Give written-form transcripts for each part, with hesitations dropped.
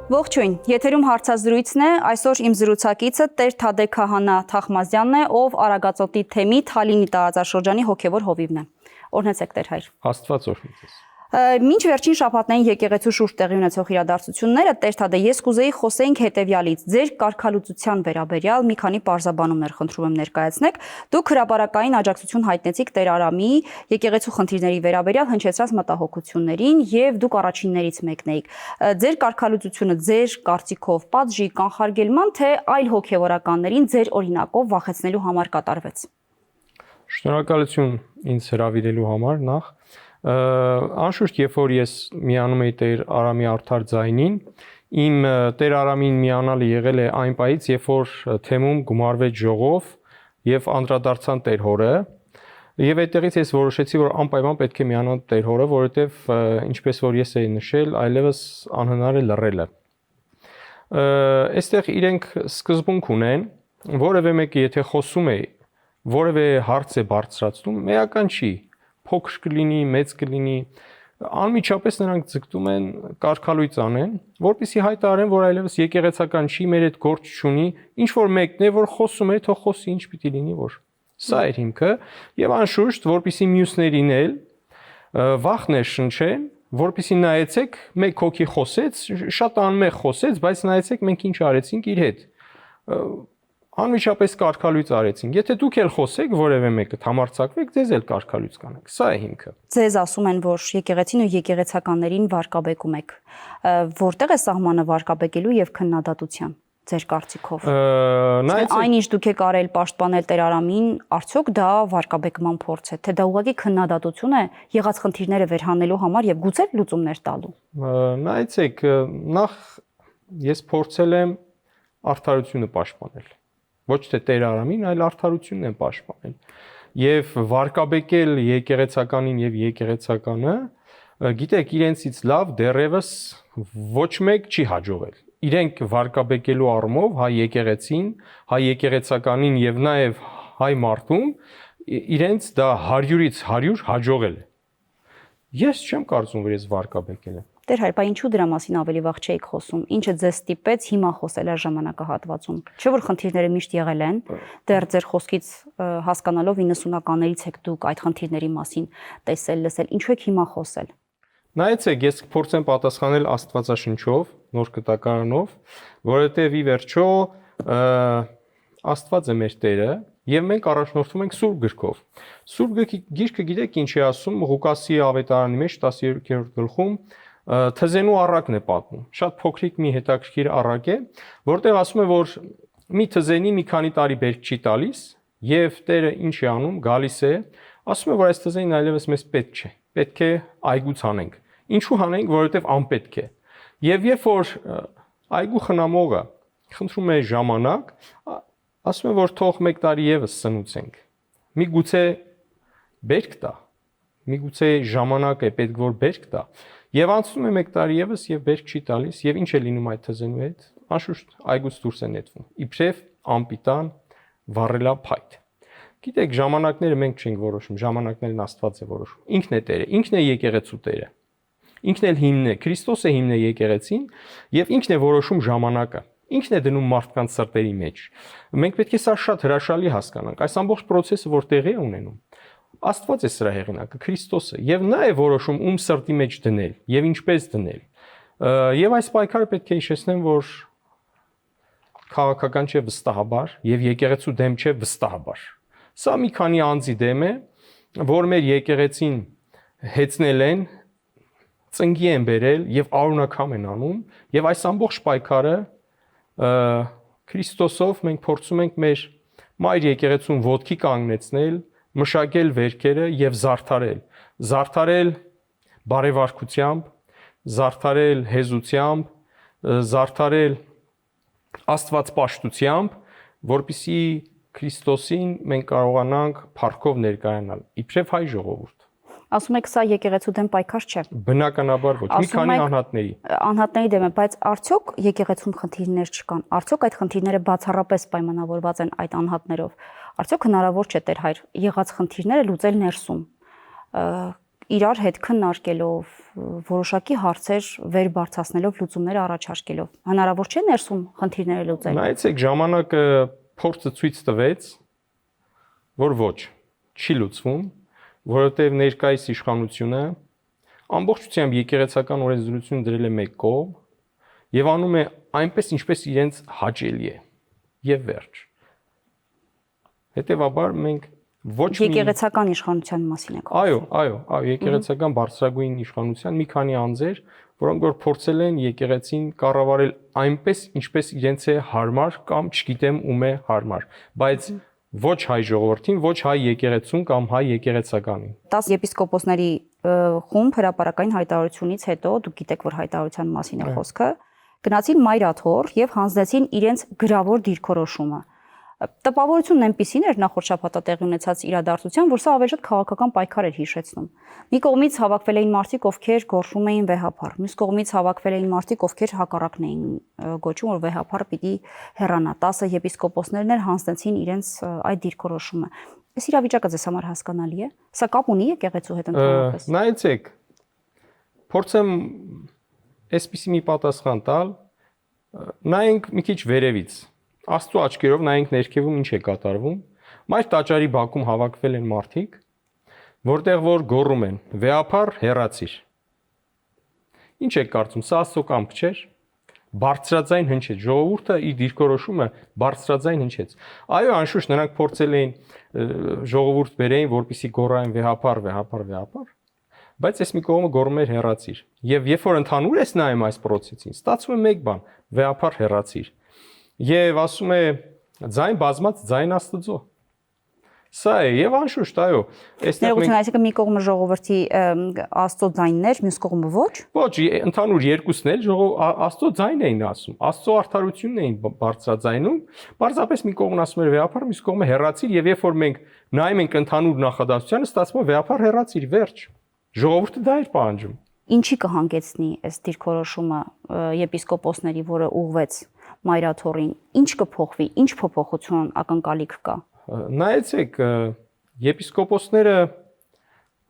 Ողջույն, եթերում հարցազրույցն է, այսօր իմ զրուցակիցը Տեր Թադէ Քահանա Թախմազյանն է, ով Արագածոտի թեմի Թալինի տարածաշրջանի հոգևոր հովիվն է։ Օրհնեցեք Տեր հայր։ Աստված օրհնի ձեզ։ Մինչ վերջին շաբաթներին եկեղեցու շուրջ տեղի ունեցող իրադարձությունները, Տեր Թադէ, ես կուզեի խոսեինք հետևյալից, ձեր կարգալուծության վերաբերյալ մի քանի պարզաբանումներ խնդրում եմ ներկայացնեք։ Դուք հրապարակային աջակցություն հայտնեցիք Տեր Արամի եկեղեցու խնդիրների վերաբերյալ հնչեցրած մտահոգություններին եւ դուք առաջիններից մեկն էիք։ Ձեր կարգալուծությունը ձեր կարծիքով պատժի կանխարգելման թե այլ հոգևորականներին ձեր օրինակով վախեցնելու համար կատարվեց։ Շնորհակալություն ինձ հրավիրելու համար նախ Անշուշտ, երբ որ ես միանում էի Տեր Արամի արդար ձայնին, իմ Տեր Արամին միանալը եղել է այն պահից, երբ որ թեմում գումարվեց ժողով եւ անդրադարձան Տեր հորը, եւ այդտեղից ես որոշեցի, որ անպայման պետք է միանալ Տեր հորը, որովհետեւ ինչպես որ ես էի նշել, այլևս անհնար է լռելը։ Այստեղ իրենք սկզբունք ունեն, որևէ մեկը եթե խոսում է, որևէ հարց է բարձրացնում, մեական չի, փոքր կլինի, մեծ կլինի, անմիջապես նրանք ձգտում են կարգալույծ անեն, որպեսզի հայտարարեն, որ այլևս եկեղեցական չի, մեր այդ գործ չունի, ինչ որ մեկն է, որ խոսում է, թող խոսի, ինչ պիտի լինի, որ սա էր հիմքը, եւ անշուշտ, որպեսզի մյուսներին էլ վախներ շնչեն, որպեսզի նայեցեք, մեկ հոգի խոսեց, շատ անմեղ խոսեց, բայց նայեցեք մենք ինչ արեցինք իր հետ։ Անմիջապես կարգալույծ արեցինք։ Եթե դուք էլ խոսեք, որևէ մեկը համարձակվեք, ձեզ էլ կարգալույծ կանենք։ Սա է հիմքը։ Ձեզ ասում են, որ եկեղեցին ու եկեղեցականներին վարկաբեկում եք։ Որտեղ է սահմանը վարկաբեկելու եւ քննադատության ձեր կարծիքով։ Այնինչ դուք եք արել պաշտպանել Տեր Արամին, արդյոք դա վարկաբեկման փորձ է, թե դա ուղղակի քննադատություն է եղած խնդիրները վերհանելու համար եւ գուցե լուծումներ տալու։ Նայեցեք, նախ ես փորձել եմ արդարությունը պաշտպանել։ Ոչ թե Տեր Արամին, այլ արդարությունն են պաշտպանել։ Եվ վարկաբեկել եկեղեցականին եւ եկեղեցականը, գիտեք, իրենցից լավ դեռևս ոչ մեկ չի հաջողել։ Իրենք վարկաբեկելու առումով հայ եկեղեցին, հայ եկեղեցականին եւ նաեւ հայ մարդուն իրենց դա 100-ից 100 հաջողել է։ Ես չեմ կարծում, որ ես վարկաբեկել եմ։ Տեր հայր, բայց ինչու դրա մասին ավելի վաղ չէիք խոսում։ Ինչը ձեզ ստիպեց հիմա խոսել այս ժամանակահատվածում։ Չէ՞ որ խնդիրները միշտ եղել են, դեռ ձեր խոսքից հասկանալով 90-ականներից եք դուք այդ խնդիրների մասին տեսել, լսել, ինչու եք հիմա խոսել։ Նայեցեք, ես կփորձեմ պատասխանել Աստվածաշնչով, Նոր Կտակարանով, որովհետև ի վերջո Աստված է մեր Տերը, եւ մենք առաջնորդվում ենք Սուրբ գրքով։ Սուրբ գիրքը գիտեք ինչ է ասում Ղուկասի ավետարանի մեջ 13-րդ գլխում թզենու առակն է պատմում։ Շատ փոքրիկ մի հետաքրքիր առակ է, որտեղ ասում է, որ մի թզենի մի քանի տարի բերք չի տալիս, եւ Տերը ինչ է անում, գալիս է, ասում է, որ այս թզենին այլևս մեզ պետք չէ, պետք է այգուց հանենք։ Ինչու հանենք, որովհետեւ անպետք է։ Եվ երբ որ այգու խնամողը խնդրում է ժամանակ, ասում է, որ թող 1 տարի եւս սնուցենք։ Միգուցե բերք տա, միգուցե ժամանակ է պետք որ բերք տա։ Եվ անցնում է 1 տարի եւս եւ բերք չի տալիս, եւ ինչ է լինում այդ թզենու հետ։ Անշուշտ այգուց դուրս է նետվում։ Իբրև անպիտան վառելափայտ։ Գիտեք, ժամանակները մենք չենք որոշում, ժամանակներն Աստված է որոշում։ Ինքն է Տերը, ինքն է եկեղեցու Տերը։ Ինքն էլ հիմն է, Քրիստոս է հիմն է եկեղեցին, եւ ինքն է որոշում ժամանակը։ Ինքն է դնում մարդկանց սրտերի մեջ։ Մենք պետք է սա շատ հրաշալի հասկանանք։ Այս ամբողջ process-ը որ տեղի է ունենում, Աստված է սրա հեղինակը, Քրիստոսը, եւ նա է որոշում ում սրտի մեջ դնել եւ ինչպես դնել։ Եվ այս պայքարը պետք է հիշեցնեմ, որ քաղաքական չէ վստահաբար եւ եկեղեցու դեմ չէ վստահաբար։ Սա մի քանի անձի դեմ է, որ մեր եկեղեցին հեծնել են, ծնգի են բերել եւ արունակամ են անում, եւ այս ամբողջ պայքարը Քրիստոսով մենք փորձում ենք մեր մայր եկեղեցուն ոտքի կանգնեցնել, մշակել վերքերը եւ զարդարել բարեվարքությամբ, զարդարել հեզությամբ, զարդարել աստվածպաշտությամբ, որպեսզի Քրիստոսին մենք կարողանանք փառքով ներկայանալ, իբրև հայ ժողովուրդ։ Ասում եք սա եկեղեցու դեմ պայքար չէ։ Բնականաբար ոչ, մի քանի անհատների։ Անհատների դեմ է, բայց արդյոք եկեղեցում խնդիրներ չկան։ Արդյոք այդ խնդիրները բացառապես պայմանավորված են այդ անհատներով։ Արդյոք հնարավոր չէ Տեր հայր եղած խնդիրները լուծել ներսում։ իրար հետ քննարկելով, որոշակի հարցեր վեր բարձրացնելով, լուծումներ առաջարկելով, հնարավոր չէ ներսում խնդիրները լուծել։ Նայեցեք, ժամանակը փորձը ցույց տվեց, որ ոչ, չի լուծվում, որովհետև ներկայիս իշխանությունը ամբողջությամբ եկեղեցական օրենսդրություն դրել է մեկ կողմ եւ անում է այնպես, ինչպես իրենց հաճելի է եւ վերջ։ Հետևաբար մենք ոչ մի եկեղեցական իշխանության մասին եք խոսում։ Այո, եկեղեցական բարձրագույն իշխանության մի քանի անձեր, որոնք որ փորձել են եկեղեցին կառավարել այնպես, ինչպես իրենց է հարմար կամ չգիտեմ ում է հարմար, բայց ոչ հայ ժողովրդին, ոչ հայ եկեղեցուն կամ հայ եկեղեցականին։ 10 եպիսկոպոսների խումբ հրապարակային հայտարարությունից հետո, դուք գիտեք, որ հայտարարության մասին է խոսքը, գնացին Մայրաթոր եւ հանձնեցին իրենց գրավոր դիրքորոշումը։ Տպավորությունն այնպիսին էր նախորդ շաբաթ տեղի ունեցած իրադարձության, որ սա ավելի շատ քաղաքական պայքար էր հիշեցնում։ Մի կողմից հավաքվել էին մարդիկ, ովքեր գոռում էին վեհափառ, մյուս կողմից հավաքվել էին մարդիկ, ովքեր հակառակն էին գոչում, որ վեհափառը պիտի հեռանա։ 10 եպիսկոպոսներն էլ հանձնեցին իրենց այդ դիրքորոշումը։ Այս իրավիճակը ձեզ համար հասկանալի է։ Սա կապ ունի եկեղեցու հետ ընդհանրապես։ Նայեցեք, փորձեմ այսպիսի մի պատասխան տալ, նայենք մի քիչ վերևից։ Աստծո աչքերով նայենք ներքևում ինչ է կատարվում։ Մայր տաճարի բակում հավաքվել են մարդիկ, որտեղ որ գոռում են. «Վեհափառ, հեռացիր»։ Ինչ եք կարծում, սա Աստծո կամք չէր։ Բարձրաձայն հնչեց, ժողովուրդը իր դիրքորոշումը բարձրաձայն հնչեց։ Այո, անշուշտ նրանք փորձել էին ժողովուրդ բերեին, որպեսզի գոռային վեհափառ, վեհափառ, վեհափառ, բայց այս մի կողմը գոռում էր հեռացիր։ Եվ երբ որ ընդհանուր ես նայում այս process-ին, ստացվում է մեկ բան՝ վեհափառ, հեռացիր։ Եվ ասում է ձայն բազմած ձայն Աստծո։ Սա է, եւ անշուշտ, այո, այստեղ մենք այսինքն մի կողմը ժողովրդի Աստծո ձայններ, մյուս կողմը ոչ։ Ոչ, ընդհանուր երկուսն էլ Աստծո ձայն էին ասում, Աստծո արդարությունն էին բարձրաձայնում, պարզապես մի կողմն ասում էր վեհափառ, մյուս կողմը հեռացիր, եւ երբ որ մենք նայում ենք ընդհանուր նախադասությանը, ստացվում է վեհափառ հեռացիր, վերջ։ Ժողովուրդը դա էր պահանջում։ Ինչի կհանգեցնի այս դիրքորոշումը եպիսկոպոսների, որը ուղղվեց Մայրաթորին, ինչ կփոխվի, ինչ փոփոխություն ակնկալիք կա։ Նայեցեք, եպիսկոպոսները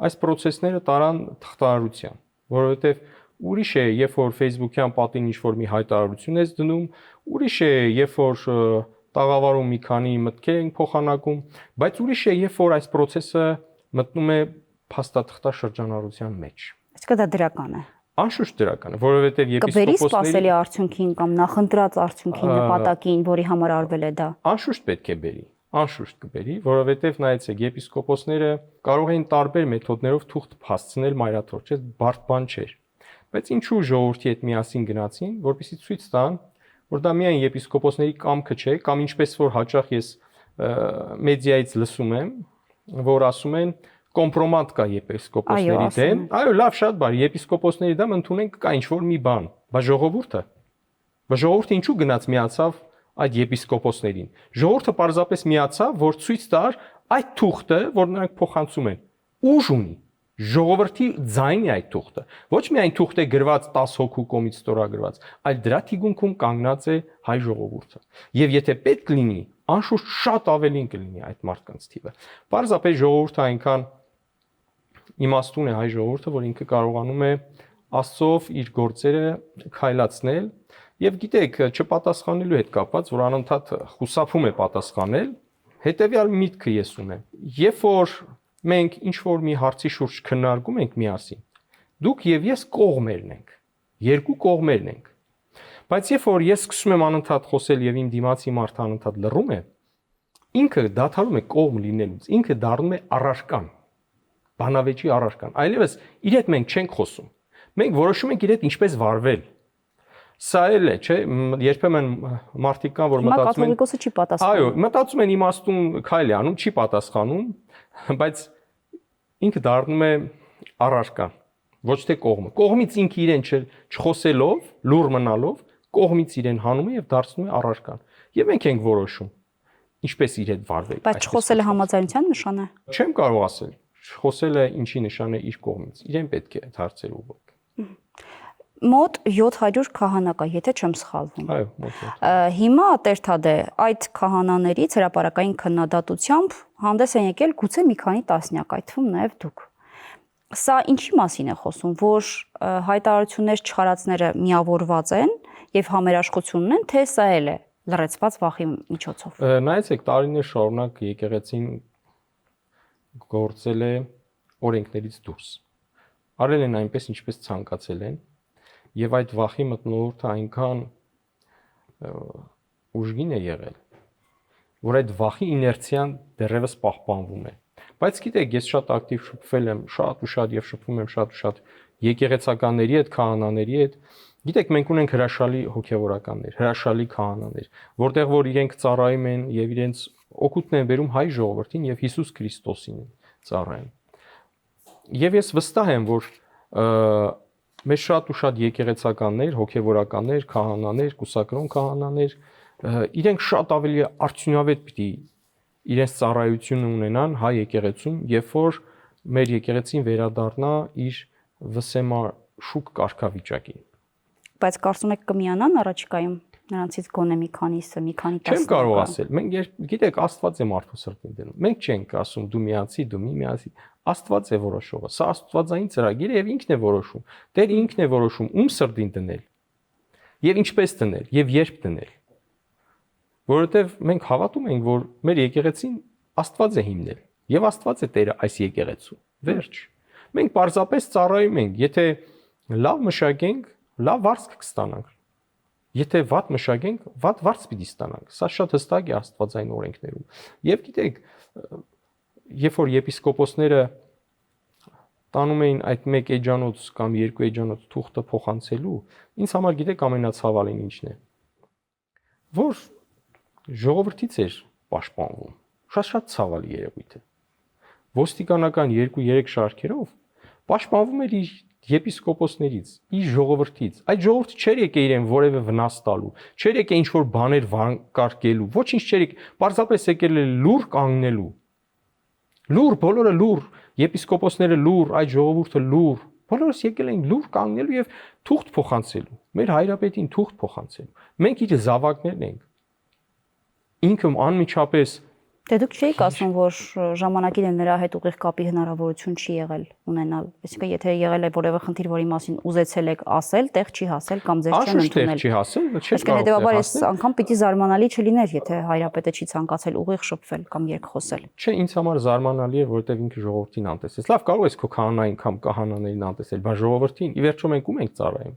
այս process-ները տարան թղթարարության, որովհետև ուրիշ է, երբ որ Facebook-յան պատին ինչ-որ մի հայտարարություն ես դնում, ուրիշ է, երբ որ տաղավարում մի քանի մտքեր են փոխանակում, բայց ուրիշ է, երբ որ այս process-ը մտնում է փաստաթղթաշրջանառության մեջ։ Այսինքն դա դրական է։ Անշուշտ դրական է, որովհետև եպիսկոպոսների կբերի սպասելի արդյունքին կամ նախընտրած արդյունքին նպատակին, որի համար արվել է դա։ Անշուշտ պետք է բերի, անշուշտ կբերի, որովհետև նայեցեք, եպիսկոպոսները կարող էին տարբեր մեթոդներով թուղթ հասցնել Մայրաթոր, չէ՞, բարդ բան չէր։ Բայց ինչու ժողովրդի հետ միասին գնացին, որպեսզի ցույց տան, որ դա միայն եպիսկոպոսների կամքը չէ, կամ ինչպես որ հաճախ ես մեդիայից լսում եմ, որ ասում են կոմպրոմատ կա եպիսկոպոսների դեմ։ Այո, լավ, շատ բարի, եպիսկոպոսների դեմ ընդունենք կա ինչ-որ մի բան, բայց ժողովուրդը ինչու գնաց միացավ այդ եպիսկոպոսներին։ Ժողովուրդը պարզապես միացավ, որ ցույց տար այդ թուղթը, որ նրանք փոխանցում են, ուժ ունի։ Ժողովրդի ձայնն է այդ թուղթը։ Ոչ միայն թուղթ է գրված 10 հոգու կողմից ստորագրված, այլ դրա թիկունքում կանգնած է հայ ժողովուրդը։ Եվ եթե պետք լինի, անշուշտ շատ ավելին կլինի այդ մարդկանց թիվը։ Պարզապես ժողովուրդը այնքան իմաստուն է հայ ժողովուրդը, որ ինքը կարողանում է Աստծով իր գործերը քայլացնել եւ գիտեք, չպատասխանելու հետ կապված, որ անընդհատ խուսափում է պատասխանել, հետեւյալ միտքը ես ունեմ։ Երբ որ մենք ինչ-որ մի հարցի շուրջ քննարկում ենք միասին, դուք եւ ես կողմերն ենք, երկու կողմերն ենք։ Բայց երբ որ ես սկսում եմ անընդհատ խոսել եւ իմ դիմացի մարդը անընդհատ լռում է, ինքը դադարում է կողմ լինելուց, ինքը դառնում է առարկան, բանավեճի առարկան։ Այլևս իր հետ մենք չենք խոսում։ Մենք որոշում ենք իր հետ ինչպես վարվել։ Սա էլ է, չէ՞, երբեմն մարդիկ կան, որ մտածում են, կաթողիկոսը չի պատասխանում։ Այո, մտածում են իմաստուն քայլ է անում, չի պատասխանում, բայց ինքը դառնում է առարկա, ոչ թե կողմը։ Կողմից ինքը իրեն չխոսելով, լուր մնալով, կողմից իրեն հանում է եւ դարձնում է առարկան։ Եվ մենք ենք որոշում ինչպես իր հետ վարվել։ Բայց չխոսելը համաձայնության նշան է։ Չեմ կարող ասել։ Խոսելը ինչի նշան է իր կողմից։ Իրեն պետք է այդ հարցերը ուղղել։ Մոտ 700 քահանա կա, եթե չեմ սխալվում։ Այո, մոտ։ Հիմա Տեր-Թադե այդ քահանաներից հրապարակային քննադատությամբ հանդես են եկել գուցե մի քանի տասնյակ, այդ թվում նաև դուք։ Սա ինչի մասին է խոսում, որ հայտարարություններ չխարածները միավորված են եւ համերաշխություն ունեն, թե սա էլ է լրացված վախի միջոցով։ Նայեցեք, տարիներ շարունակ եկեղեցին գործել է օրենքներից դուրս։ Արել են այնպես, ինչպես ցանկացել են, եւ այդ վախի մթնոլորտը այնքան ուժգին է եղել, որ այդ վախի իներցիան դեռևս պահպանվում է։ Բայց գիտեք, ես շատ ակտիվ շփվել եմ, շատ ու շատ եւ շփվում եմ շատ ու շատ եկեղեցականների հետ, քահանաների հետ։ Գիտեք, մենք ունենք հրաշալի հոգեվորականներ, հրաշալի քահանաներ, որտեղ որ իրենք ծառայում են եւ իրենց օգուտն են բերում հայ ժողովրդին եւ Հիսուս Քրիստոսին ծառայում։ Եվ ես վստահ եմ, որ մեր շատ ու շատ եկեղեցականներ, հոգեվորականներ, քահանաներ, կուսակրոն քահանաներ իրենք շատ ավելի արդյունավետ պիտի իրենց ծառայությունը ունենան հայ եկեղեցում, երբ որ մեր եկեղեցին վերադառնա իր վսեմաշուկ կարգավիճակին։ Բայց կարծում եք կմիանան առաջիկայում նրանցից գոնե մի քանիսը, մի քանի տասը։ Չեմ կարող ասել։ Մենք գիտեք, Աստված է մարդու սրտին դնում։ Մենք չենք ասում դու միացի, դու մի միացի։ Աստված է որոշողը։ Սա աստվածային ծրագիր է եւ ինքն է որոշում։ Տեր ինքն է որոշում ում սրտին դնել։ Եվ ինչպես դնել, եւ երբ դնել։ Որովհետեւ մենք հավատում ենք, որ մեր եկեղեցին Աստված է հիմնել եւ Աստված է Տերը այս եկեղեցու։ Վերջ։ Մենք պարզապես ծառայում ենք, եթե լավ մշակենք, լավ վարձք կստանանք։ Եթե վատ մշակենք, վատ վարձ պիտի ստանանք։ Սա շատ հստակ է աստվածային օրենքներում։ Եվ գիտեք, երբ որ եպիսկոպոսները տանում էին այդ 1 էջանոց կամ 2 էջանոց թուղթը փոխանցելու, ինձ համար գիտեք ամենացավալին ինչն է։ Որ ժողովրդից էր պաշտպանվում։ Շատ ցավալի երևույթ է։ Ոստիկանական 2-3 շարքերով պաշտպանվում էր իր եպիսկոպոսներից, իր ժողովրդից։ Այդ ժողովուրդը չէր եկե իրեն որևէ վնաս տալու, չէր եկե ինչ-որ բաներ վանկարկելու, ոչինչ չէր եկե, պարզապես եկել է լուր կանգնելու։ Լուր, բոլորը լուր, եպիսկոպոսները լուր, այդ ժողովուրդը լուր, բոլորս եկել են լուր կանգնելու եւ թուղթ փոխանցելու, մեր հայրապետին թուղթ փոխանցելու։ Մենք իր զավակներն ենք։ Ինքը անմիջապես Դե դուք չէիք ասում, որ ժամանակին էլ նրա հետ ուղիղ կապի հնարավորություն չի եղել ունենալ։ Այսինքն, եթե եղել է որևէ խնդիր, որի մասին ուզեցել եք ասել, տեղ չի հասել կամ ձեզ չեն ընդունել։ Չի հասել, չէ՞ Այսինքն, հետեւաբար այս անգամ պիտի զարմանալի չլիներ, եթե հայրապետը չի ցանկացել ուղիղ շփվել կամ երկխոսել։ Չէ, ինձ համար զարմանալի է, որովհետև ինքը ժողովրդին անտեսեց։ Լավ, կարող ես քո քահանային կամ կահանաներին անտեսել, բայց ժողովրդին, ի վերջո մենք ում ենք ծառայում։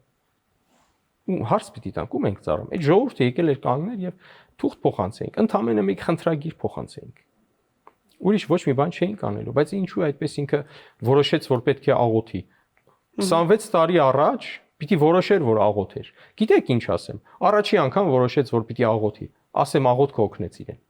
Հարց պիտի տանք, ում ենք ծառայում։ Այդ ժողովուրդը եկել էր կանգնել եւ թուղթ փոխանցեինք, ընդամենը մեկ խնդրագիր փոխանցեինք։ Ուրիշ ոչ մի բան չէինք անելու, բայց ինչու այդպես ինքը որոշեց, որ պետք է աղոթի։ 26 տարի առաջ պիտի որոշեր, որ աղոթեր։ Գիտեք ինչ ասեմ։ Առաջի անգամ որոշեց, որ պիտի աղոթի։ Ասեմ աղոթքը օգնեց իրեն։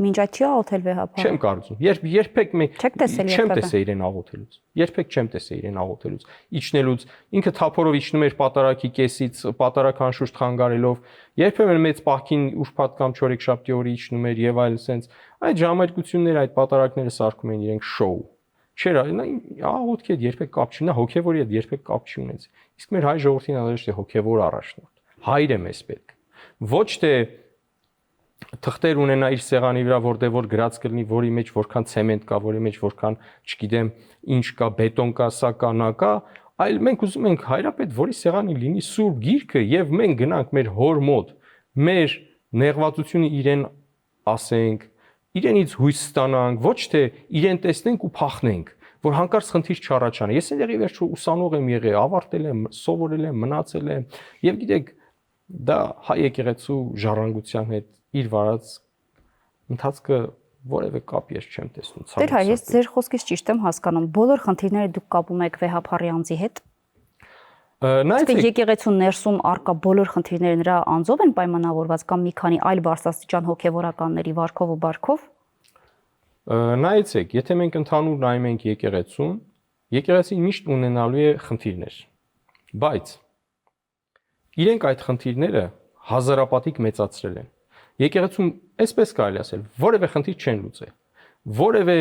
Մինչ այդ չի աղոթել վեհապար։ Չեմ կարծում։ Երբեք մենք չեմ տեսել իրեն աղոթելուց։ Երբեք չեմ տեսել իրեն աղոթելուց։ Իջնելուց ինքը թափորով իջնում էր պատարակի կեսից, պատարակ անշուշտ խանգարելով, երբեմն մեծ պահքին ուրբաթ կամ չորեքշաբթի օրը իջնում էր եւ այլն սենց։ Այդ ժամանակությունները այդ պատարակները սարքում են իրենք շոու։ Չէր, աղոթքի հետ երբեք կապ չունի, հոգեվորի հետ երբեք կապ չունեց։ Իսկ մեր հայ ժողովրդին անհրաժեշտ է հոգեվոր առաջնորդ։ Հայր է մեզ պետք։ Ոչ թե թղթեր ունենա իր սեղանի վրա, որտեղ որ գրած կլինի, որի մեջ որքան ցեմենտ կա, որի մեջ որքան, չգիտեմ, ինչ կա, բետոն կա, սա կա, նա կա, այլ մենք ուզում ենք հայրապետ, որի սեղանի լինի սուրբ գիրքը եւ մենք գնանք մեր հոր մոտ, մեր նեղվածությունը իրեն ասենք, իրենից հույս ստանանք, ոչ թե իրեն տեսնենք ու փախնենք, որ հանկարծ խնդիր չառաջանա։ Ես այնտեղի վերջո ուսանող եմ եղել, ավարտել եմ, սովորել եմ, մնացել եմ եւ գիտեք, դա հայ եկեղեցու ժառանգության հետ իր վարած ընթացքը որևէ կապ ես չեմ տեսնում։ Տեր հայ, ես ձեր խոսքից ճիշտ եմ հասկանում։ Բոլոր խնդիրները դուք կապում եք վեհապարի անձի հետ։ Նայեցեք, եկեղեցու ներսում արկա բոլոր խնդիրները նրա անձով են պայմանավորված կամ մի քանի այլ բարձրաստիճան հոգեվորականների վարքով ու բարքով։ Նայեցեք, եթե մենք ընդհանուր նայում ենք եկեղեցուն, եկեղեցին միշտ ունենալու է խնդիրներ։ Բայց իրենք այդ խնդիրները հազարապատիկ մեծացրել են։ Եկեղեցում այսպես կարելի ասել, որևէ խնդիր չեն լուծել, որևէ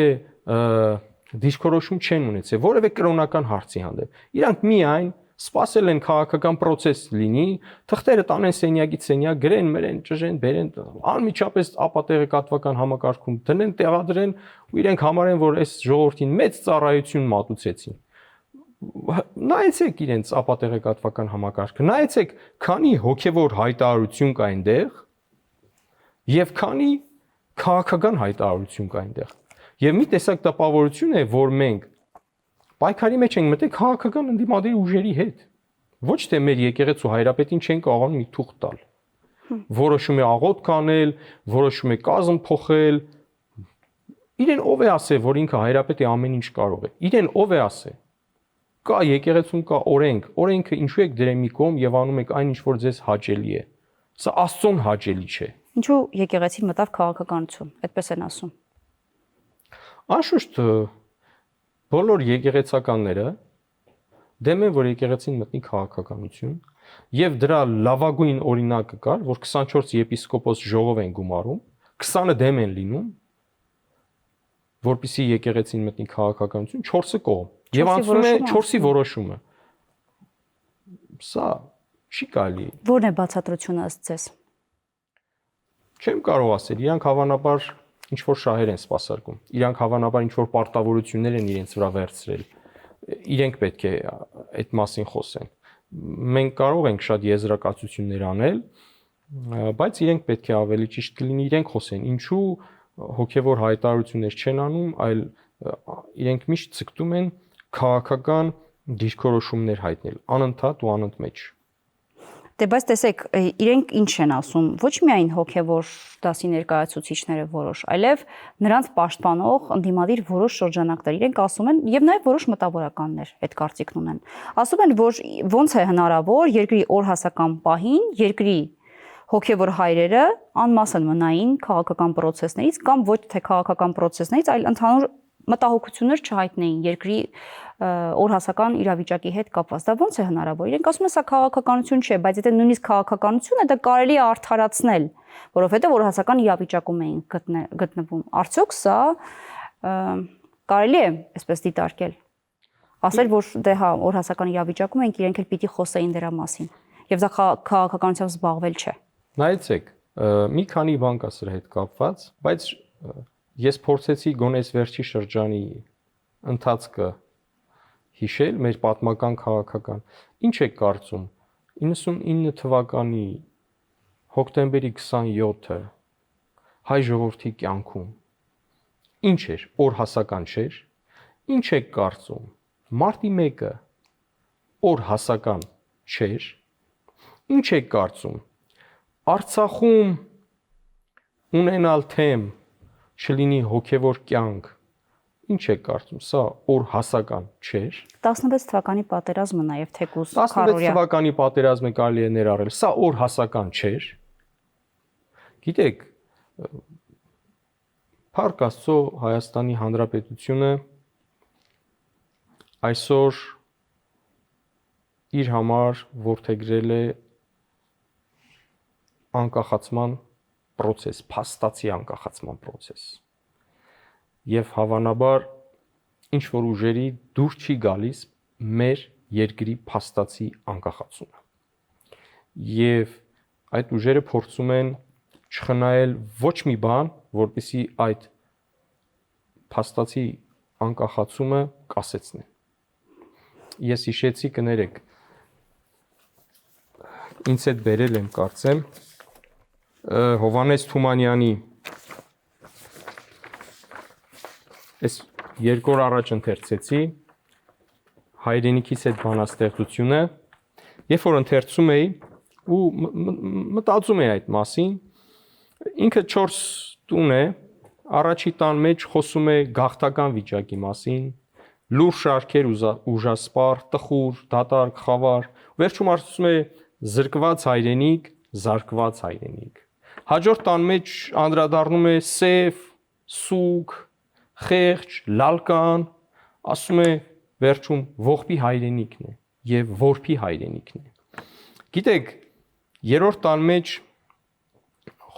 դիրքորոշում չեն ունեցել, որևէ կրոնական հարցի հանդեպ։ Իրանք միայն Սպասել են քաղաքական process լինի, թղթերը տանեն սենյակից սենյակ, գրեն, մրեն, ճժեն, բերեն, անմիջապես ապատեղեկատվական համակարգում դնեն, տեղադրեն ու իրենք համարեն, որ այս ժողովրդին մեծ ծառայություն մատուցեցին։ Նայեցեք իրենց ապատեղեկատվական համակարգը, նայեցեք, քանի հոգևոր հայտարարություն կա այնտեղ եւ քանի քաղաքական հայտարարություն կա այնտեղ։ Եվ մի տեսակ տպավորություն է, որ մենք պայքարի մեջ ենք մտել քաղաքական ընդդիմադիր ուժերի հետ։ Ոչ թե մեր եկեղեցու հայրապետին չեն կարողանում մի թուղթ տալ։ Որոշում է աղոթք անել, որոշում է կազմ փոխել։ Իրեն ով է ասել, որ ինքը հայրապետի ամեն ինչ կարող է։ Իրեն ով է ասել։ Կա եկեղեցում կա օրենք, օրենքը ինչու եք դրել մի կողմ եւ անում եք այն ինչ որ ձեզ հաճելի է։ Սա Աստծուն հաճելի չէ։ Ինչու եկեղեցին մտավ քաղաքականություն, այդպես են ասում։ Անշուշտ բոլոր եկեղեցականները դեմ են, որ եկեղեցին մտնի քաղաքականություն, եւ դրա լավագույն օրինակը կար, որ 24 եպիսկոպոս ժողով են գումարում, 20-ը դեմ են լինում, որպեսզի եկեղեցին մտնի քաղաքականություն, 4-ը կողմ, եւ անցնում է 4-ի որոշումը։ Սա չի կարելի։ Որն է բացատրությունը ըստ ձեզ։ Չեմ կարող ասել, իրանք հավանաբար ինչ որ շահեր են սպասարկում։ Իրանք հավանաբար ինչ որ պարտավորություններ են իրենց վրա վերցրել։ Իրենք պետք է այդ մասին խոսեն։ Մենք կարող ենք շատ եզրակացություններ անել, բայց իրենք պետք է ավելի ճիշտ կլինի իրենք խոսեն։ Ինչու հոգևոր հայտարարություններ չեն անում, այլ իրենք միշտ ցկտում են քաղաքական դիրքորոշումներ հայտնել, անընդհատ ու անընդմեջ։ Դե բայց տեսեք, իրենք ինչ են ասում, ոչ միայն հոգևոր դասի ներկայացուցիչները որոշ, այլև նրանց պաշտպանող ընդդիմադիր որոշ շրջանակներ, իրենք ասում են եւ նաեւ որոշ մտավորականներ այդ կարծիքն ունեն։ Ասում են, որ ոնց է հնարավոր երկրի օրհասական պահին երկրի հոգևոր հայրերը անմասն մնային քաղաքական process-ներից կամ ոչ թե քաղաքական process-ներից, այլ ընդհանուր մտահոգություններ չհայտնեին երկրի օրհասական իրավիճակի հետ կապված։ Դա ո՞նց է հնարավոր։ Իրենք ասում են, սա քաղաքականություն չէ, բայց եթե նույնիսկ քաղաքականություն է, դա կարելի է արդարացնել, որովհետև օրհասական իրավիճակում էին գտնվում։ Արդյոք սա կարելի է այսպես դիտարկել։ Ասել, որ դե հա, օրհասական իրավիճակում ենք, իրենք էլ պիտի խոսեին դրա մասին։ Եվ դա քաղաքականությամբ զբաղվել չէ։ Նայեցեք, մի քանի բան կա սրա հետ կապված, բայց ես փորձեցի գոնե վերջի շրջանի ընթացքը հիշել մեր պատմական քաղաքական։ Ինչ եք կարծում 99 թվականի հոկտեմբերի 27-ը հայ ժողովրդի կյանքում ինչ էր, օրհասական չէր։ Ինչ եք կարծում մարտի 1-ը օրհասական չէր։ Ինչ եք կարծում Արցախում ունենալ թեմ չլինի հոգևոր կյանք, ինչ եք կարծում, սա օրհասական չէր։ 16 թվականի պատերազմը նաև թեկուզ 16 թվականի պատերազմը կարելի է ներառել, սա օրհասական չէր։ Գիտեք, Փառք Աստծո Հայաստանի Հանրապետությունը այսօր իր համար որդեգրել է անկախացման process, փաստացի անկախացման process։ Եվ հավանաբար ինչ որ ուժերի դուր չի գալիս մեր երկրի փաստացի անկախացումը։ Եվ այդ ուժերը փորձում են չխնայել ոչ մի բան, որպեսզի այդ փաստացի անկախացումը կասեցնեն։ Ես հիշեցի կներեք, ինձ հետ բերել եմ կարծեմ Հովանես Թումանյանի այս երկու օր առաջ ընթերցեցի հայրենիքիս հետ բանաստեղծությունը, երբ որ ընթերցում էի ու մտածում էի այդ մասին, ինքը 4 տուն է, առաջի տան մեջ խոսում է գաղթական վիճակի մասին, լուր շարքեր ուժասպառ, տխուր, դատարկ, խավար, վերջում ասում է զրկված հայրենիք, զարկված հայրենիք։ Հաջորդ տան մեջ անդրադառնում է սև, սուգ, խեղճ, լալկան, ասում է վերջում ողբի հայրենիքն է եւ որբի հայրենիքն է։ Գիտեք, երրորդ տան մեջ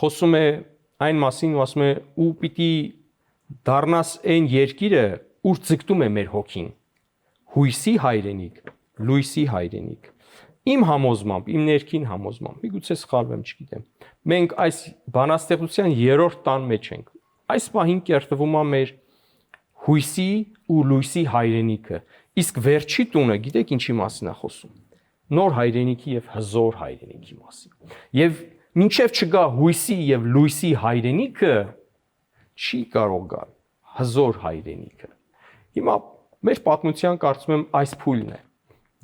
խոսում է այն մասին ու ասում է ու պիտի դառնաս այն երկիրը, ուր ձգտում է մեր հոգին, հույսի հայրենիք, լույսի հայրենիք։ Իմ համոզմամբ, իմ ներքին համոզմամբ, միգուցե սխալվեմ, չգիտեմ։ Մենք այս բանաստեղծության 3-րդ տան մեջ ենք։ Այս պահին կերտվում է մեր հույսի ու լույսի հայրենիքը։ Իսկ վերջի տունը, գիտեք ինչի մասին է խոսում։ Նոր հայրենիքի եւ հզոր հայրենիքի մասին։ Եվ մինչև չգա հույսի եւ լույսի հայրենիքը, չի կարող գալ հզոր հայրենիքը։ Հիմա մեր պատմության կարծում եմ այս փուլն է,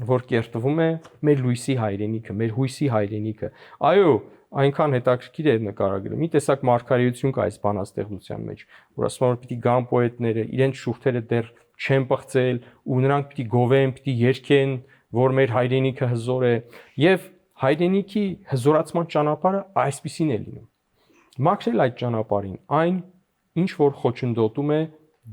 որ կերտվում է մեր լույսի հայրենիքը, մեր հույսի հայրենիքը։ Այո, այնքան հետաքրքիր է նկարագրել։ Մի տեսակ մարգարեություն կա այս բանաստեղծության մեջ, որ ասում է որ պիտի գան պոետները, իրենց շուրթերը դեռ չեն պղծել ու նրանք պիտի գովեն, պիտի երգեն, որ մեր հայրենիքը հզոր է, եւ հայրենիքի հզորացման ճանապարհը այսպիսին է լինում։ Մաքրել այդ ճանապարհին այն, ինչ որ խոչընդոտում է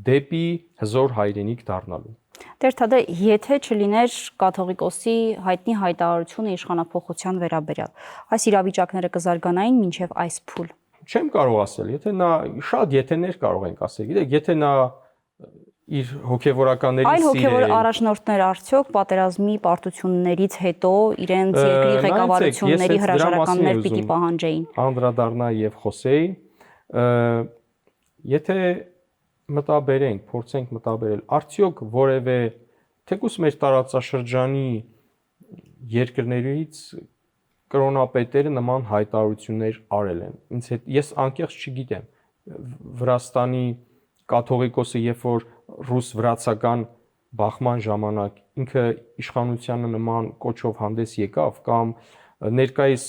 դեպի հզոր հայրենիք դառնալու։ Տեր Թադե, եթե չլիներ կաթողիկոսի հայտնի հայտարարությունը իշխանափոխության վերաբերյալ, այս իրավիճակները կզարգանային մինչև այս փուլ։ Չեմ կարող ասել, եթե նա շատ եթեներ կարող ենք ասել, գիտեք, եթե նա իր հոգևորականների այլ հոգևոր առաջնորդներ արդյոք պատերազմի պարտություններից հետո իրենց երկրի ղեկավարությունների հրաժարականներ պիտի պահանջեին։ Անդրադառնա եւ խոսեի, եթե մտաբերենք, փորձենք մտաբերել, արդյոք որևէ թեկուզ մեր տարածաշրջանի երկրներից կրոնապետերը նման հայտարարություններ արել են։ Ինձ հետ ես անկեղծ չգիտեմ, Վրաստանի կաթողիկոսը, երբ որ ռուս-վրացական բախման ժամանակ ինքը իշխանությանը նման կոչով հանդես եկավ, կամ ներկայիս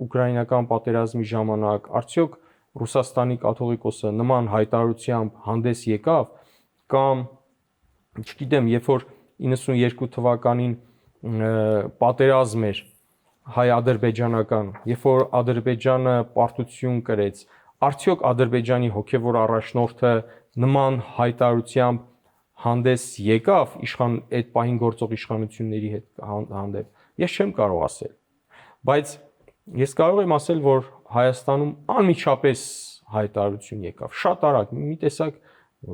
ուկրաինական պատերազմի ժամանակ արդյոք Ռուսաստանի կաթողիկոսը նման հայտարարությամբ հանդես եկավ, կամ չգիտեմ, երբ որ 92 թվականին պատերազմ էր հայ-ադրբեջանական, երբ որ Ադրբեջանը պարտություն կրեց, արդյոք Ադրբեջանի հոգևոր առաջնորդը նման հայտարարությամբ հանդես եկավ այդ պահին գործող իշխանությունների հետ հանդեպ։ Ես չեմ կարող ասել, բայց ես կարող եմ ասել, որ Հայաստանում անմիջապես հայտարարություն եկավ, շատ արագ, մի տեսակ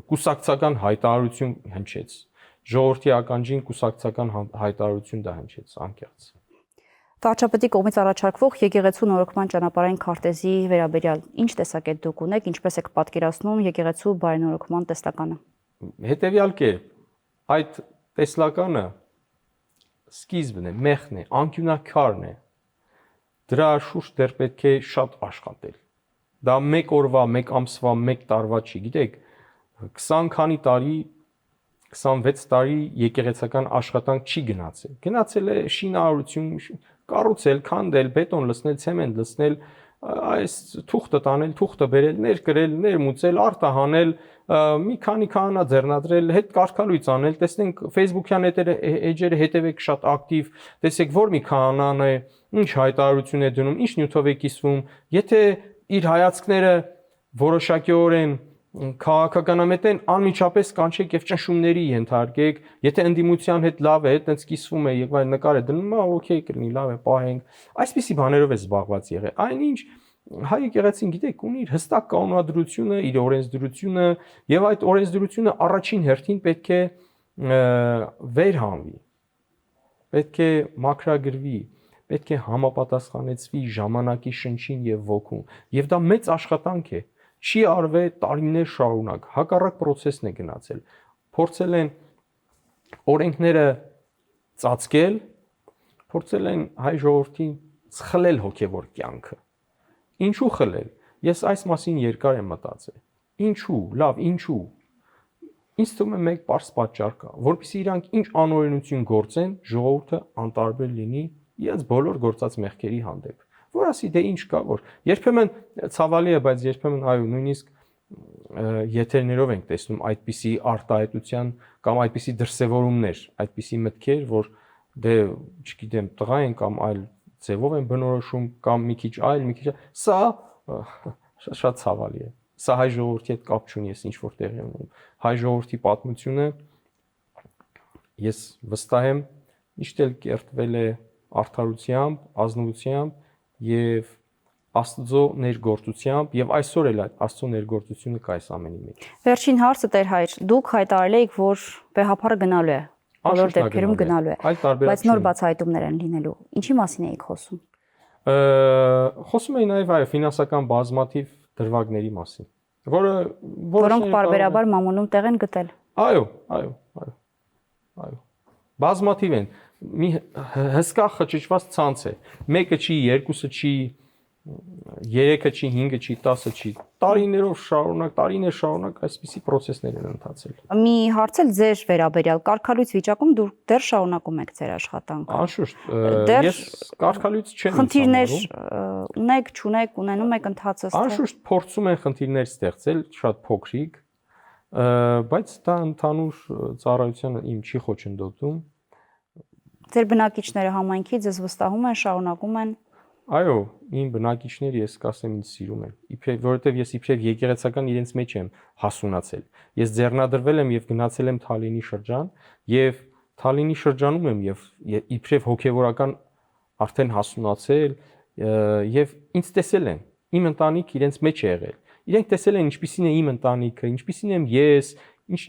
կուսակցական հայտարարություն հնչեց, ժողովրդի ականջին կուսակցական հայտարարություն դա հնչեց, անկեղծ։ Վարչապետի կողմից առաջարկվող եկեղեցու նորոգման ճանապարհային քարտեզի վերաբերյալ ինչ տեսակետ դուք ունեք, ինչպես եք պատկերացնում եկեղեցու բարենորոգման տեսլականը։ Հետևյալ կերպ, այդ տեսլականը սկիզբն է, մեղն է, անկյունակարն է, դրա շուրջ դեռ պետք է շատ աշխատել։ Դա մեկ օրվա, մեկ ամսվա, մեկ տարվա չի, գիտեք, 20 քանի տարի, 26 տարի եկեղեցական աշխատանք չի գնացել։ Գնացել է շինարարություն, կառուցել, քանդել, բետոն լցնել, ցեմենտ լցնել, այս թուղթը տանել, թուղթը բերել, ներկրել, ներմուծել, արտահանել, մի քանի քահանա ձեռնադրել, հետ կարգալույց անել, տեսնենք Facebook-յան էջերը հետևեք շատ ակտիվ, տեսեք որ մի քահանան է, ինչ հայտարարություն է դնում, ինչ նյութով է կիսվում, եթե իր հայացքները որոշակիորեն քաղաքականամետ են, անմիջապես կանչեք եւ ճնշումների ենթարկեք, եթե ընդդիմության հետ լավ է, այդպես կիսվում է եւ այլ նկար է դնում, օքեյ կլինի, լավ է, պահենք։ Այսպիսի բաներով է զբաղված եղել։ Այնինչ հայ եկեղեցին գիտեք ունի իր հստակ կանոնադրությունը, իր օրենսդրությունը եւ այդ օրենսդրությունը առաջին հերթին պետք է վերհանվի, պետք է մաքրագրվի, պետք է համապատասխանեցվի ժամանակի շնչին եւ ոգուն։ Եվ դա մեծ աշխատանք է։ Չի արվել տարիներ շարունակ, հակառակ process-ն է գնացել։ Փորձել են օրենքները ծածկել, փորձել են հայ ժողովրդին խլել հոգևոր կյանքը։ Ինչու խլել։ Ես այս մասին երկար եմ մտածել։ Ինչու, լավ, ինչու։ Ինձ թվում է մեկ պարզ պատճառ կա, որպեսզի իրանք ինչ անօրենություն գործեն, ժողովուրդը անտարբեր լինի իրենց բոլոր գործած մեղքերի հանդեպ։ Որ ասի դե ինչ կա, որ երբեմն ցավալի է, բայց երբեմն այո, նույնիսկ եթերներով ենք տեսնում այդպիսի արտահայտության կամ այդպիսի դրսևորումներ, այդպիսի մտքեր, որ դե չգիտեմ, տղա են կամ այլ ձևով են բնորոշում կամ մի քիչ այլ, մի քիչ սա շատ ցավալի է։ Սա հայ ժողովրդի հետ կապ չունի, ես ինչ որ տեղի ունեմ։ Հայ ժողովրդի պատմությունը ես վստահ եմ միշտ էլ կերտվել է արդարությամբ, ազնվությամբ եւ Աստծո ներգործությամբ եւ այսօր էլ այդ Աստծո ներգործությունը կա այս ամենի մեջ։ Վերջին հարցը Տեր հայր, դուք հայտարարել եք, որ վեհափարը գնալու է բոլոր Անշուշտ նա դեպքերում գնալու է։ Այլ տարբերակ Բայց նոր չունի։ բացահայտումներ են լինելու։ Ինչի մասին էիք խոսում։ Խոսում էի նաև այո ֆինանսական բազմաթիվ դրվագների մասին, Որոնք պարբերաբար մամուլում տեղ են գտել։ Այո, այո։ Բազմաթիվ են։ Մի հսկա խճճված ցանց է։ Մեկը չի, երկուսը չի, 3-ը չի, 5-ը չի, 10-ը չի։ Տարիներ շարունակ այսպիսի process-ներ են ընթացել։ Մի հարց էլ ձեր վերաբերյալ կարգալույց վիճակում դուք դեռ շարունակում եք ձեր աշխատանքը։ Անշուշտ, Դեռ ես կարգալույց չեմ խնդիրներ ունեք, չունեք, ունենում եք ընթացած։ Անշուշտ փորձում են խնդիրներ ստեղծել, շատ փոքրիկ, բայց դա ընդհանուր ծառայությանը իմ չի խոչընդոտում։ Ձեր բնակիչները համայնքի ձեզ վստահում են, շարունակում են։ Այո, իմ բնակիչները ես կասեմ ինձ սիրում են, որովհետև ես իբրև եկեղեցական իրենց մեջ եմ հասունացել։ Ես ձեռնադրվել եմ եւ գնացել եմ Թալինի շրջան եւ Թալինի շրջանում եմ եւ իբրև հոգեվորական արդեն հասունացել եւ ինձ տեսել են։ Իմ ընտանիք իրենց մեջ է եղել։ Իրենք տեսել են ինչպիսին է իմ ընտանիքը, ինչպիսին եմ ես,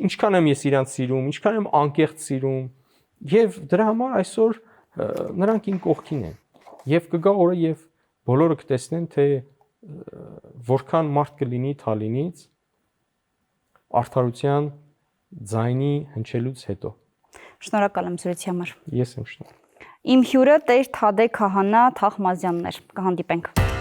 ինչքան եմ ես իրանց սիրում, ինչքան եմ անկեղծ սիրում եւ դրա համար այսօր նրանք իմ կողքին են։ Եվ կգա օրը եւ բոլորը կտեսնեն թե որքան մարդ կլինի Թալինից արդարության ձայնի հնչելուց հետո։ Շնորհակալ եմ զրույցի համար։ Ես եմ շնորհակալ։ Իմ հյուրը Տեր Թադե Քահանա Թախմազյանն էր։ Կհանդիպենք։